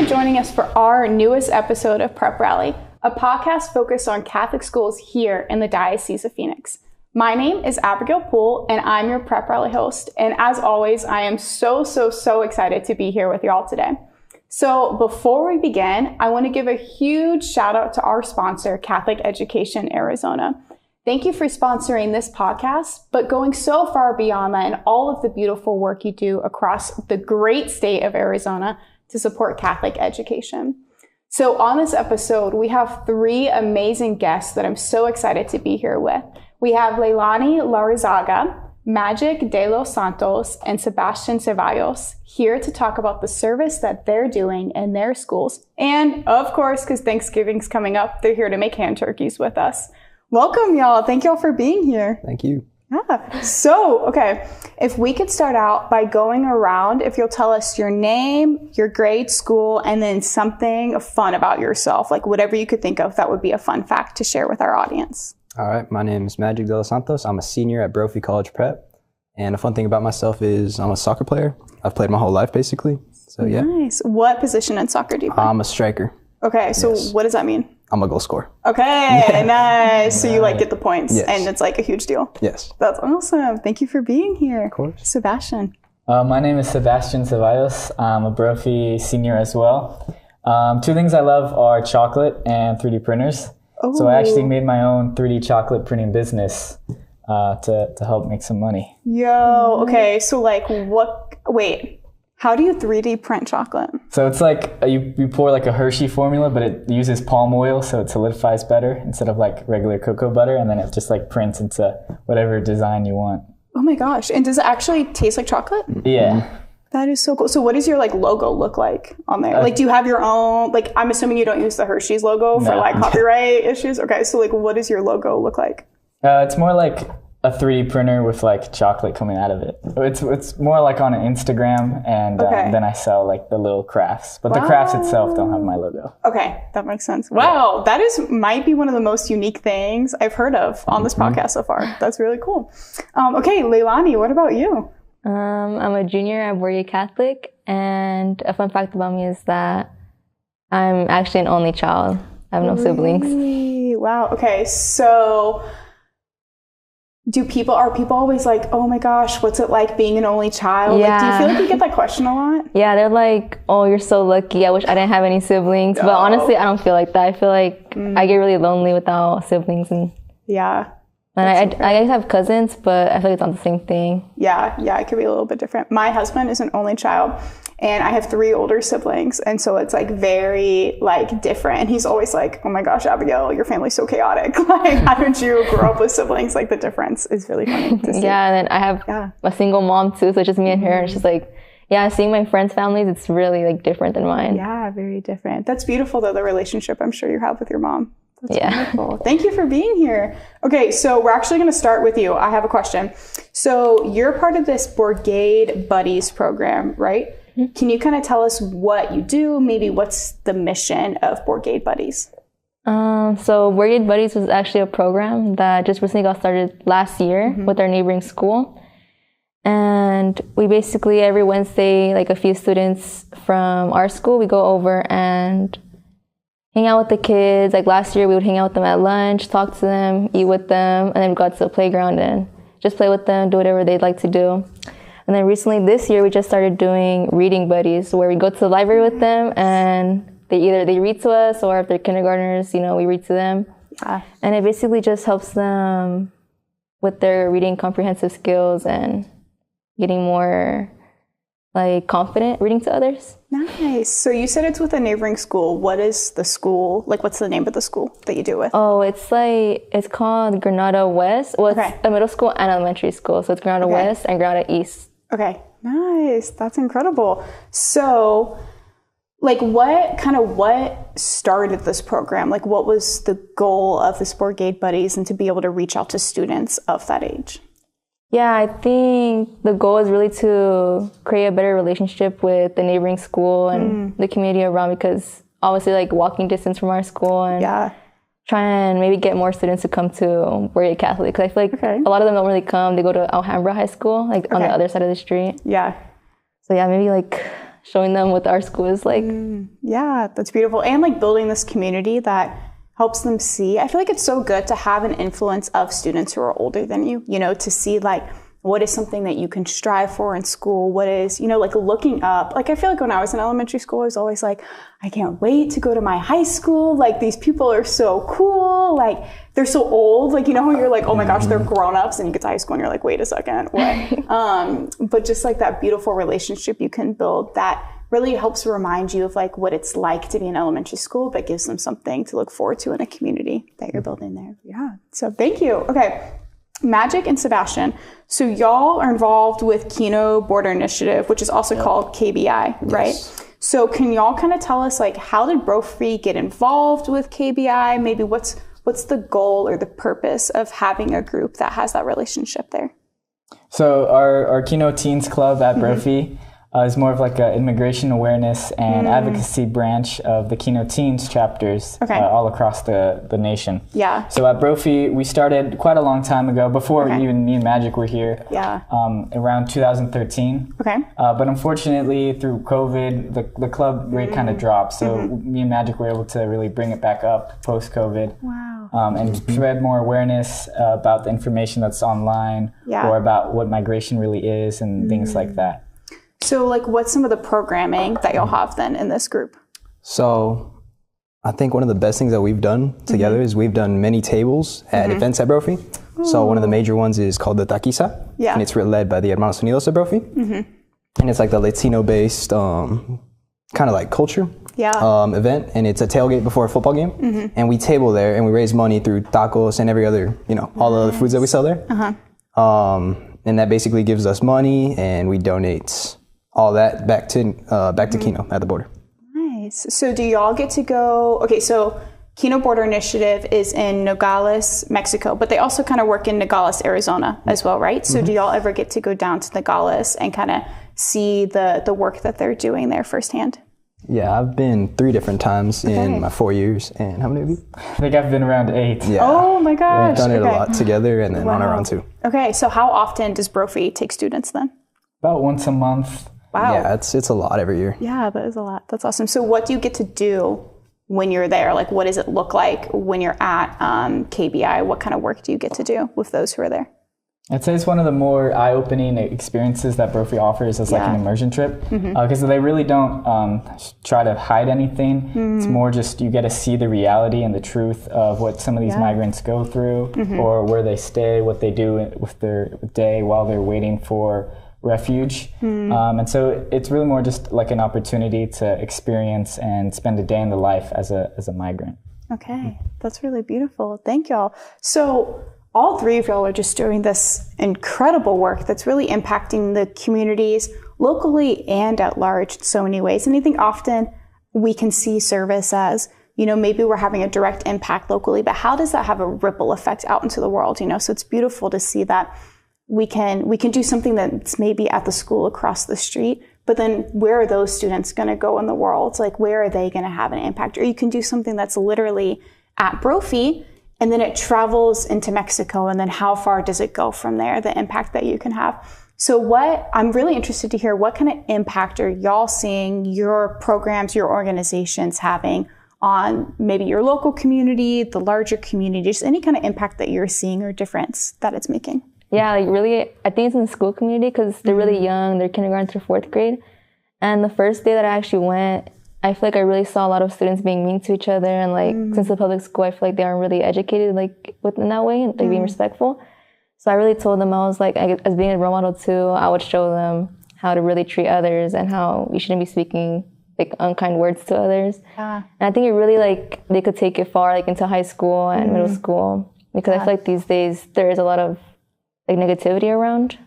for joining us for our newest episode of Prep Rally, a podcast focused on Catholic schools here in the Diocese of Phoenix. My name is Abigail Poole, and I'm your Prep Rally host. And as always, I am so excited to be here with y'all today. So before we begin, I want to give a huge shout out to our sponsor, Catholic Education Arizona. Thank you for sponsoring this podcast, but going so far beyond that and all of the beautiful work you do across the great state of Arizona to support Catholic education. So on this episode, we have three amazing guests that I'm so excited to be here with. We have Leilani Lizarraga, Magic Delos Santos, and Sebastian Cevallos here to talk about the service that they're doing in their schools. And of course, because Thanksgiving's coming up, they're here to make hand turkeys with us. Welcome, y'all. Thank y'all for being here. Thank you. Yeah. So, okay, if we could start out by going around, if you'll tell us your name, your grade, school, and then something fun about yourself, like whatever you could think of that would be a fun fact to share with our audience. All right, my name is Magic Delos Santos. I'm a senior at Brophy College Prep. And a fun thing about myself is I'm a soccer player. I've played my whole life, basically. So, yeah. Nice. What position in soccer do you play? I'm a striker. Okay, so yes. What does that mean? I'm a goal scorer. Okay, yeah. Nice. So you get the points, yes. And it's a huge deal. Yes. That's awesome. Thank you for being here. Of course. Sebastian. My name is Sebastian Cevallos. I'm a Brophy senior as well. Two things I love are chocolate and 3D printers. Oh. So I actually made my own 3D chocolate printing business to help make some money. Yo, okay. So how do you 3D print chocolate? So it's you pour a Hershey formula, but it uses palm oil, so it solidifies better instead of regular cocoa butter, and then it just prints into whatever design you want. Oh my gosh. And does it actually taste like chocolate? Yeah. That is so cool. So what does your logo look like on there? Do you have your own, I'm assuming you don't use the Hershey's logo for copyright issues? Okay, so what does your logo look like? It's more like a 3D printer with chocolate coming out of it. It's more on an Instagram, and then I sell the little crafts. But the crafts itself don't have my logo. Okay, that makes sense. Wow, that might be one of the most unique things I've heard of on this podcast so far. That's really cool. Okay, Leilani, what about you? I'm a junior at Bourgade Catholic, and a fun fact about me is that I'm actually an only child. I have no siblings. Wow, okay, so are people always oh my gosh, what's it like being an only child? Yeah. Do you feel you get that question a lot? Yeah, they're oh, you're so lucky. I wish I didn't have any siblings. But honestly, I don't feel like that. I feel I get really lonely without siblings. And yeah. And I have cousins, but I feel it's not the same thing. Yeah, it could be a little bit different. My husband is an only child, and I have 3 older siblings, and so it's very different. And he's always oh my gosh, Abigail, your family's so chaotic. How did you grow up with siblings? The difference is really funny to see. Yeah, and then I have a single mom too, so it's just me and her. And it's just seeing my friends' families, it's really different than mine. Yeah, very different. That's beautiful though, the relationship I'm sure you have with your mom. That's wonderful. Thank you for being here. Okay, so we're actually going to start with you. I have a question. So you're part of this Bourgade Buddies program, right? Mm-hmm. Can you kind of tell us what you do? Maybe what's the mission of Bourgade Buddies? So Bourgade Buddies was actually a program that just recently got started last year with our neighboring school. And we basically, every Wednesday, a few students from our school, we go over and hang out with the kids. Last year, we would hang out with them at lunch, talk to them, eat with them, and then we go out to the playground and just play with them, do whatever they'd like to do. And then recently this year, we just started doing reading buddies, where we go to the library with them, and they read to us, or if they're kindergartners, we read to them. Yeah. And it basically just helps them with their reading comprehensive skills and getting more confident reading to others. Nice. So you said it's with a neighboring school. What is the school? What's the name of the school that you do with? Oh, it's called Granada West. Well, it's a middle school and elementary school. So it's Granada West and Granada East. Okay. Nice. That's incredible. So what started this program? What was the goal of this Bourgade Buddies and to be able to reach out to students of that age? Yeah, I think the goal is really to create a better relationship with the neighboring school and the community around, because obviously walking distance from our school, and try and maybe get more students to come to Bourgade Catholic, because I feel a lot of them don't really come. They go to Alhambra High School, on the other side of the street. Yeah. So yeah, maybe showing them what our school is like. Yeah, that's beautiful. And like building this community that helps them see. I feel like it's so good to have an influence of students who are older than you, you know, to see like what is something that you can strive for in school? What is, you know, like looking up. Like I feel like when I was in elementary school, I was always like, I can't wait to go to my high school. Like these people are so cool. Like they're so old. Like, you know, you're like, oh my gosh, they're grown-ups. And you get to high school and you're like, wait a second, what? But just like that beautiful relationship you can build that really helps remind you of like what it's like to be in elementary school, but gives them something to look forward to in a community that you're building there. Yeah. So thank you. Okay. Magic and Sebastian. So y'all are involved with Kino Border Initiative, which is also called KBI, right? Yes. So can y'all kind of tell us like how did Brophy get involved with KBI? Maybe what's the goal or the purpose of having a group that has that relationship there? So our Kino Teens Club at Brophy is more of like an immigration awareness and advocacy branch of the Kino Teens chapters all across the nation. Yeah. So at Brophy, we started quite a long time ago, before even me and Magic were here, around 2013. Okay. But unfortunately, through COVID, the club rate kind of dropped. So me and Magic were able to really bring it back up post-COVID. Wow. And spread more awareness about the information that's online or about what migration really is and things like that. So like what's some of the programming that you'll have then in this group? So I think one of the best things that we've done together is we've done many tables at events at Brophy. So one of the major ones is called the Taquiza. Yeah. And it's led by the Hermanos Unidos at Brophy. And it's like the Latino-based kind of like culture event. And it's a tailgate before a football game. And we table there and we raise money through tacos and every other, you know, all the other foods that we sell there. And that basically gives us money and we donate all that back to Kino at the border. Nice. So do y'all get to go? Okay, so Kino Border Initiative is in Nogales, Mexico, but they also kind of work in Nogales, Arizona as well, right? So do y'all ever get to go down to Nogales and kind of see the work that they're doing there firsthand? Yeah, I've been 3 different times in my 4 years. And how many of you? I think I've been around 8. Yeah. Oh my gosh. We've done it a lot together and then on our own too. Okay, so how often does Brophy take students then? About once a month. Wow. Yeah, it's a lot every year. Yeah, that is a lot. That's awesome. So what do you get to do when you're there? Like what does it look like when you're at KBI? What kind of work do you get to do with those who are there? I'd say it's one of the more eye-opening experiences that Brophy offers as like an immersion trip, because they really don't try to hide anything. It's more just you get to see the reality and the truth of what some of these migrants go through or where they stay, what they do with their day while they're waiting for refuge. And so it's really more just like an opportunity to experience and spend a day in the life as a migrant. Okay, that's really beautiful. Thank y'all. So all 3 of y'all are just doing this incredible work that's really impacting the communities locally and at large in so many ways. And I think often we can see service as, you know, maybe we're having a direct impact locally, but how does that have a ripple effect out into the world? You know, so it's beautiful to see that we can do something that's maybe at the school across the street, but then where are those students going to go in the world? Like, where are they going to have an impact? Or you can do something that's literally at Brophy, and then it travels into Mexico, and then how far does it go from there, the impact that you can have? So I'm really interested to hear what kind of impact are y'all seeing your programs, your organizations having on maybe your local community, the larger community, just any kind of impact that you're seeing or difference that it's making? Yeah, like really, I think it's in the school community because they're really young. They're kindergarten through 4th grade. And the first day that I actually went, I feel like I really saw a lot of students being mean to each other. And like, since the public school, I feel like they aren't really educated like within that way, like being respectful. So I really told them, I was like, as being a role model too, I would show them how to really treat others and how you shouldn't be speaking like unkind words to others. And I think it really like, they could take it far like into high school and middle school, because I feel like these days there is a lot of like negativity around.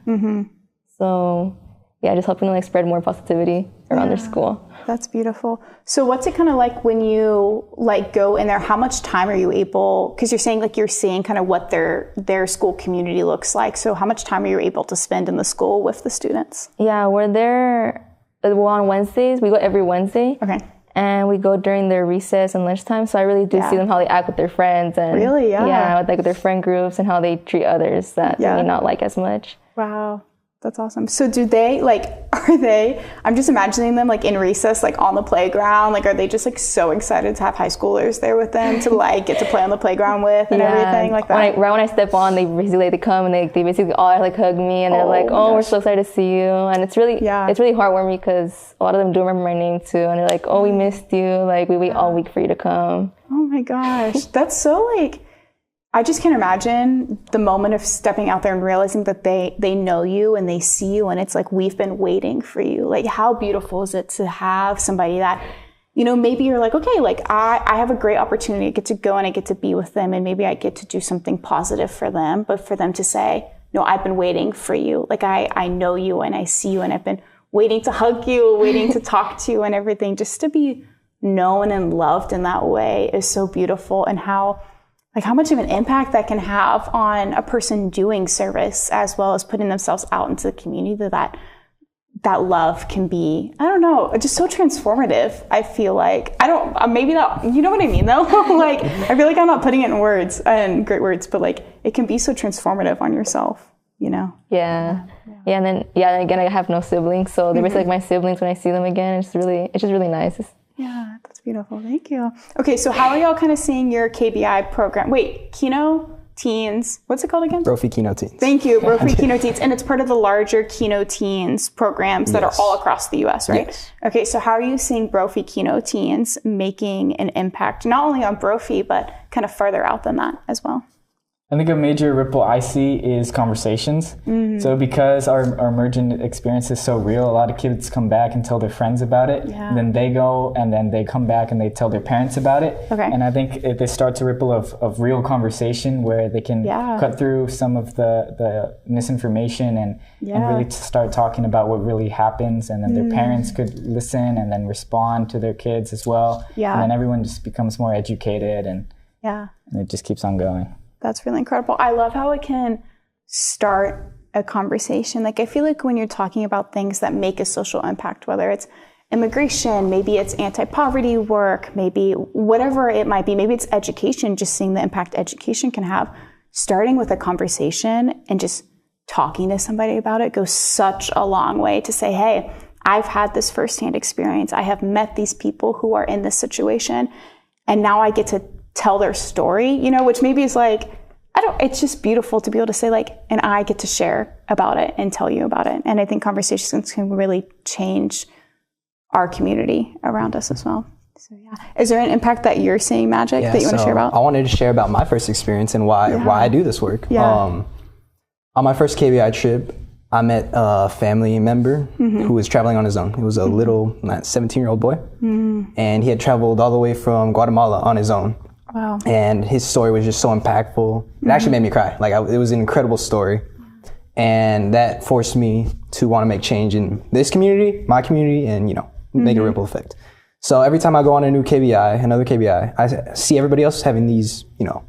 So yeah, just helping them like spread more positivity around their school. That's beautiful. So what's it kind of like when you like go in there? How much time are you able, because you're saying like you're seeing kind of what their school community looks like. So how much time are you able to spend in the school with the students? Yeah, we're there on Wednesdays. We go every Wednesday. Okay. And we go during their recess and lunchtime. So I really do see them how they act with their friends. And really? Yeah, with their friend groups and how they treat others that they may not like as much. Wow. That's awesome. So do they, like, I'm just imagining them like in recess, like on the playground. Like, are they just like so excited to have high schoolers there with them to like get to play on the playground with and everything like that? Right when I step on, they come and they basically all like hug me and they're like, oh, we're so excited to see you. And it's really heartwarming because a lot of them do remember my name too. And they're like, oh, we missed you. Like, we wait all week for you to come. Oh my gosh. That's so like, I just can't imagine the moment of stepping out there and realizing that they know you and they see you and it's like, we've been waiting for you. Like, how beautiful is it to have somebody that, you know, maybe you're like, okay, like I have a great opportunity. I get to go and I get to be with them and maybe I get to do something positive for them. But for them to say, no, I've been waiting for you. Like, I know you and I see you and I've been waiting to hug you, waiting to talk to you and everything. Just to be known and loved in that way is so beautiful. And how much of an impact that can have on a person doing service as well as putting themselves out into the community, that love can be, I don't know, just so transformative. I feel like, maybe not, you know what I mean though? Like, I feel like I'm not putting it in words and great words, but like, it can be so transformative on yourself, you know? Yeah. And then, again, I have no siblings. So they're basically like my siblings when I see them again. It's just really nice. Yeah, that's beautiful. Thank you. Okay, so how are y'all kind of seeing your KBI program? Wait, Kino Teens, what's it called again? Brophy Kino Teens. Thank you, Brophy Kino Teens. And it's part of the larger Kino Teens programs that are all across the U.S., right? Yes. Okay, so how are you seeing Brophy Kino Teens making an impact, not only on Brophy, but kind of further out than that as well? I think a major ripple I see is conversations. Mm-hmm. So because our immersion experience is so real, a lot of kids come back and tell their friends about it. Yeah. And then they go and then they come back and they tell their parents about it. Okay. And I think this starts a ripple of real conversation where they can cut through some of the misinformation and really start talking about what really happens. And then their parents could listen and then respond to their kids as well. Yeah. And then everyone just becomes more educated and it just keeps on going. That's really incredible. I love how it can start a conversation. Like, I feel like when you're talking about things that make a social impact, whether it's immigration, maybe it's anti-poverty work, maybe whatever it might be, maybe it's education, just seeing the impact education can have, starting with a conversation and just talking to somebody about it goes such a long way to say, hey, I've had this firsthand experience. I have met these people who are in this situation, and now I get to tell their story, you know, which maybe is like, it's just beautiful to be able to say like, and I get to share about it and tell you about it. And I think conversations can really change our community around us as well. So is there an impact that you're seeing, Magic, that you want to share about? I wanted to share about my first experience and why I do this work. On my first KBI trip, I met a family member who was traveling on his own. He was a little 17-year-old boy, and he had traveled all the way from Guatemala on his own. Wow. And his story was just so impactful. It actually made me cry. Like, it was an incredible story. And that forced me to want to make change in this community, my community, and, you know, make a ripple effect. So every time I go on another KBI, I see everybody else having these, you know,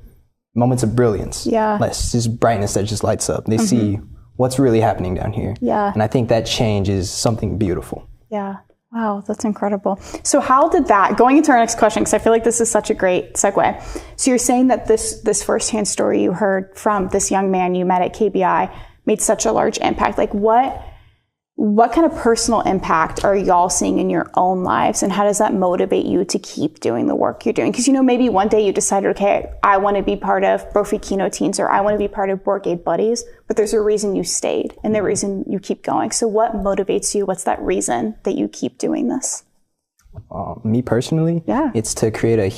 moments of brilliance. Yeah. This brightness that just lights up. They see what's really happening down here. Yeah. And I think that change is something beautiful. Yeah. Wow, that's incredible. So how did that, going into our next question, because I feel like this is such a great segue. So you're saying that this firsthand story you heard from this young man you met at KBI made such a large impact. Like, what kind of personal impact are y'all seeing in your own lives, and how does that motivate you to keep doing the work you're doing? Because, you know, maybe one day you decided, okay, I want to be part of Brophy Kino Teens, or I want to be part of Bourgade Buddies, but there's a reason you stayed and the reason you keep going. So what motivates you? What's that reason that you keep doing this? Me personally, it's to create to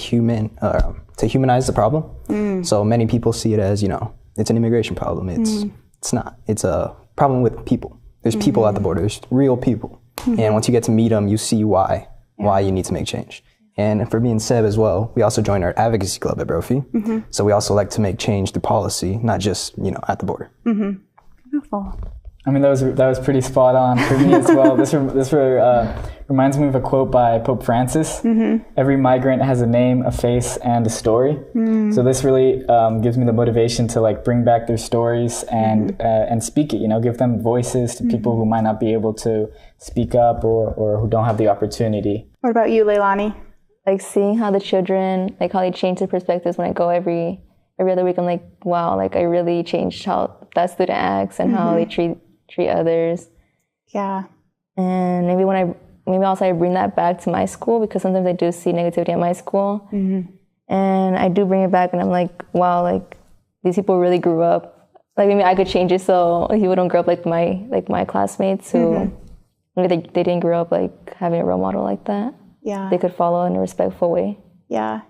humanize the problem. So many people see it as, you know, it's an immigration problem. It's not. It's a problem with people. There's people at the border. There's real people. And once you get to meet them, you see why you need to make change. And for me and Seb as well, we also joined our advocacy club at Brophy. So we also like to make change through policy, not just, you know, at the border. Beautiful. I mean, that was pretty spot on for me as well. This reminds me of a quote by Pope Francis. Every migrant has a name, a face, and a story. So this really gives me the motivation to like bring back their stories and speak it. You know, give them voices to people who might not be able to speak up or who don't have the opportunity. What about you, Leilani? Like seeing how the children, like how they change their perspectives when I go every other week. I'm like, wow, like I really changed how that student acts and how they treat others. Yeah. And maybe also I bring that back to my school, because sometimes I do see negativity at my school. And I do bring it back, and I'm like, wow, like these people really grew up. Like maybe I could change it so people don't grow up like my classmates who maybe they didn't grow up like having a role model like that. Yeah. They could follow in a respectful way. Yeah.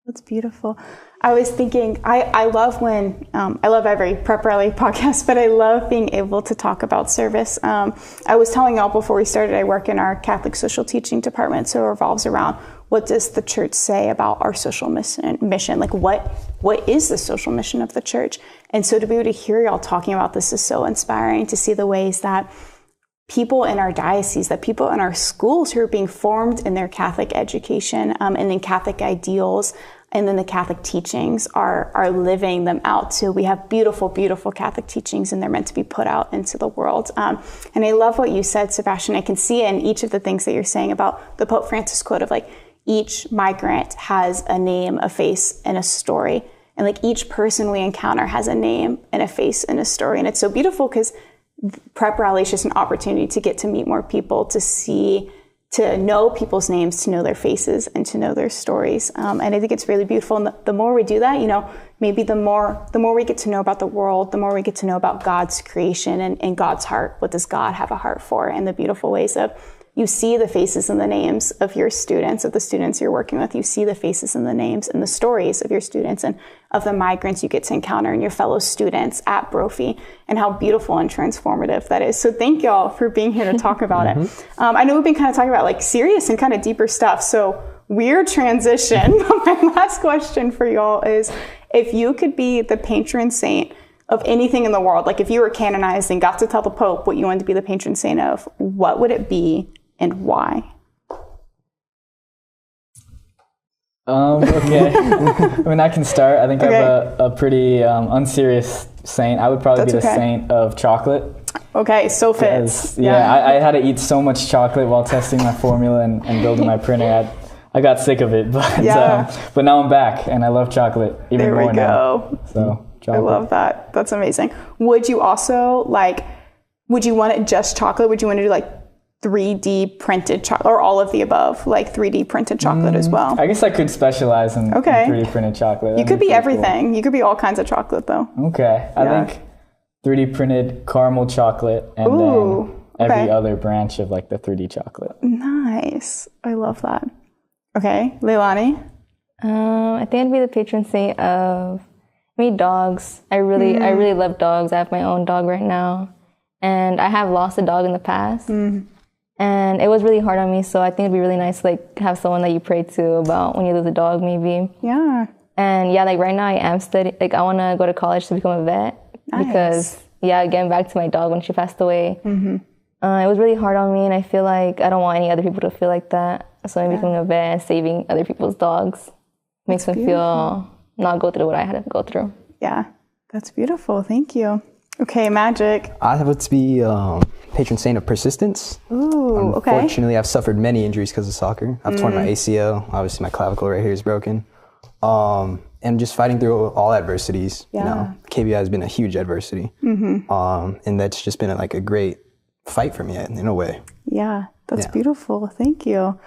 That's beautiful. I was thinking, I love when, I love every prep rally podcast, but I love being able to talk about service. I was telling y'all before we started, I work in our Catholic social teaching department, so it revolves around what does the church say about our social mission? Like what is the social mission of the church? And so to be able to hear y'all talking about this is so inspiring, to see the ways that people in our diocese, that people in our schools who are being formed in their Catholic education and in Catholic ideals, and then the Catholic teachings are living them out. So we have beautiful, beautiful Catholic teachings, and they're meant to be put out into the world. And I love what you said, Sebastian. I can see in each of the things that you're saying about the Pope Francis quote of like, each migrant has a name, a face, and a story. And like each person we encounter has a name and a face and a story. And it's so beautiful because Prep Rally is just an opportunity to get to meet more people, to know people's names, to know their faces, and to know their stories. And I think it's really beautiful. And the more we do that, maybe the more we get to know about the world, the more we get to know about God's creation and God's heart. What does God have a heart for? And the beautiful ways of you see the faces and the names of your students, of the students you're working with. You see the faces and the names and the stories of your students and of the migrants you get to encounter and your fellow students at Brophy, and how beautiful and transformative that is. So thank y'all for being here to talk about it. I know we've been kind of talking about like serious and kind of deeper stuff. So weird transition. My last question for y'all is, if you could be the patron saint of anything in the world, like if you were canonized and got to tell the Pope what you wanted to be the patron saint of, what would it be and why? Okay. I mean, I can start. I think I have a pretty unserious saint. I would probably be the saint of chocolate. Okay, so fits. I had to eat so much chocolate while testing my formula and building my printer. I got sick of it, but now I'm back, and I love chocolate even more now. So chocolate. I love that. That's amazing. Would you also would you want it just chocolate? Would you want to do 3D printed chocolate, or all of the above, 3D printed chocolate as well? I guess I could specialize in 3D printed chocolate. You could be everything. Cool. You could be all kinds of chocolate, though. Okay. I think 3D printed caramel chocolate, and then every other branch of the 3D chocolate. Nice. I love that. Okay. Leilani? I think I'd be the patron saint of dogs. I really love dogs. I have my own dog right now, and I have lost a dog in the past. And it was really hard on me, so I think it'd be really nice to have someone that you pray to about when you lose a dog, maybe. Yeah. And right now I am studying. I want to go to college to become a vet. Nice. Because getting back to my dog when she passed away, it was really hard on me, and I feel like I don't want any other people to feel like that. So I'm becoming a vet and saving other people's dogs makes them feel not go through what I had to go through. Yeah, that's beautiful. Thank you. Okay, Magic. I would be patron saint of persistence. Ooh, okay. Unfortunately, I've suffered many injuries because of soccer. I've torn my ACL. Obviously, my clavicle right here is broken. And just fighting through all adversities. Yeah. KBI has been a huge adversity. And that's just been a great fight for me in a way. Yeah, that's beautiful. Thank you.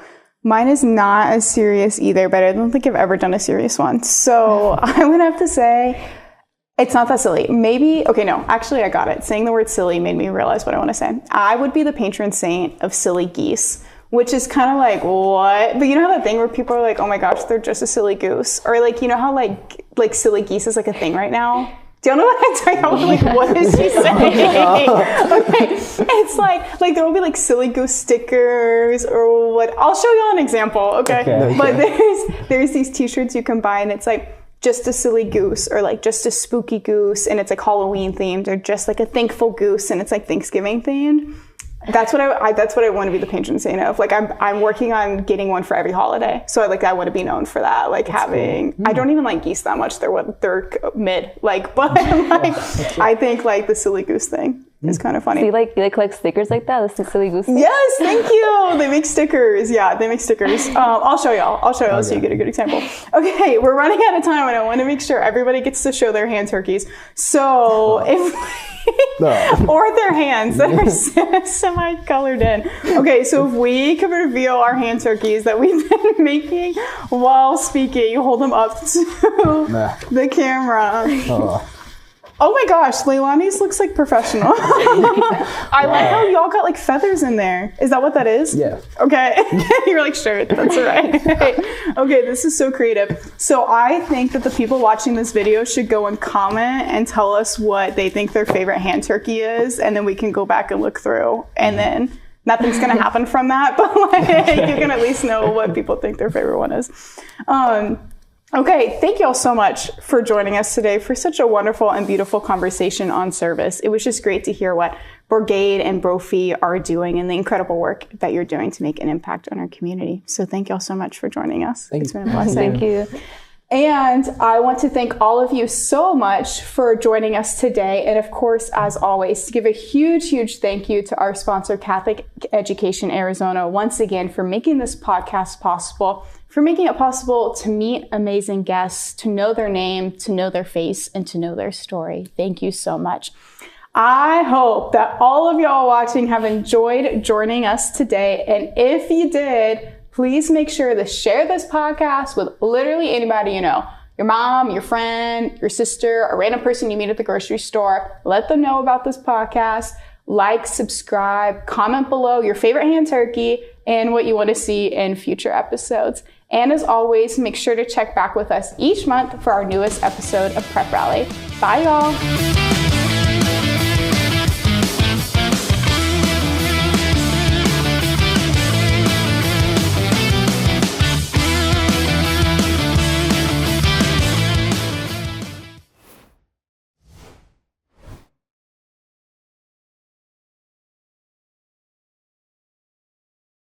Mine is not as serious either, but I don't think I've ever done a serious one. So I would have to say, it's not that silly. Maybe, actually I got it. Saying the word silly made me realize what I want to say. I would be the patron saint of silly geese, which is kind of what? But you know how that thing where people are oh my gosh, they're just a silly goose? Or you know how silly geese is a thing right now? Do you know what I'm talking about? What is she saying? Okay. It's there will be silly goose stickers or what. I'll show you an example, okay? But there's these t-shirts you can buy, and it's just a silly goose, or just a spooky goose, and it's Halloween themed, or just a thankful goose, and it's Thanksgiving themed. That's what I want to be the patron saint of. I'm working on getting one for every holiday. So I want to be known for that. Having, cool. I don't even like geese that much. They're mid. But I think the silly goose thing It's kind of funny. So you collect stickers like that? The silly goose thing? Yes, thank you. They make stickers. Yeah, they make stickers. I'll show y'all so you get a good example. Okay, we're running out of time, and I want to make sure everybody gets to show their hand turkeys. So or their hands that are semi-colored in. Okay, so if we could reveal our hand turkeys that we've been making while speaking, hold them up to the camera. Oh my gosh, Leilani's looks like professional. I like how y'all got like feathers in there. Is that what that is? Yeah. Okay. You're like, sure, that's all right. Okay, this is so creative. So I think that the people watching this video should go and comment and tell us what they think their favorite hand turkey is, and then we can go back and look through. And then nothing's going to happen from that, but like, you can at least know what people think their favorite one is. Okay, thank you all so much for joining us today for such a wonderful and beautiful conversation on service. It was just great to hear what Bourgade and Brophy are doing and the incredible work that you're doing to make an impact on our community. So thank you all so much for joining us. It's been a blessing. Thank you. And I want to thank all of you so much for joining us today. And of course, as always, to give a huge, huge thank you to our sponsor, Catholic Education Arizona, once again, for making this podcast possible, for making it possible to meet amazing guests, to know their name, to know their face, and to know their story. Thank you so much. I hope that all of y'all watching have enjoyed joining us today. And if you did, please make sure to share this podcast with literally anybody you know. Your mom, your friend, your sister, a random person you meet at the grocery store. Let them know about this podcast. Like, subscribe, comment below your favorite hand turkey and what you want to see in future episodes. And as always, make sure to check back with us each month for our newest episode of Prep Rally. Bye, y'all.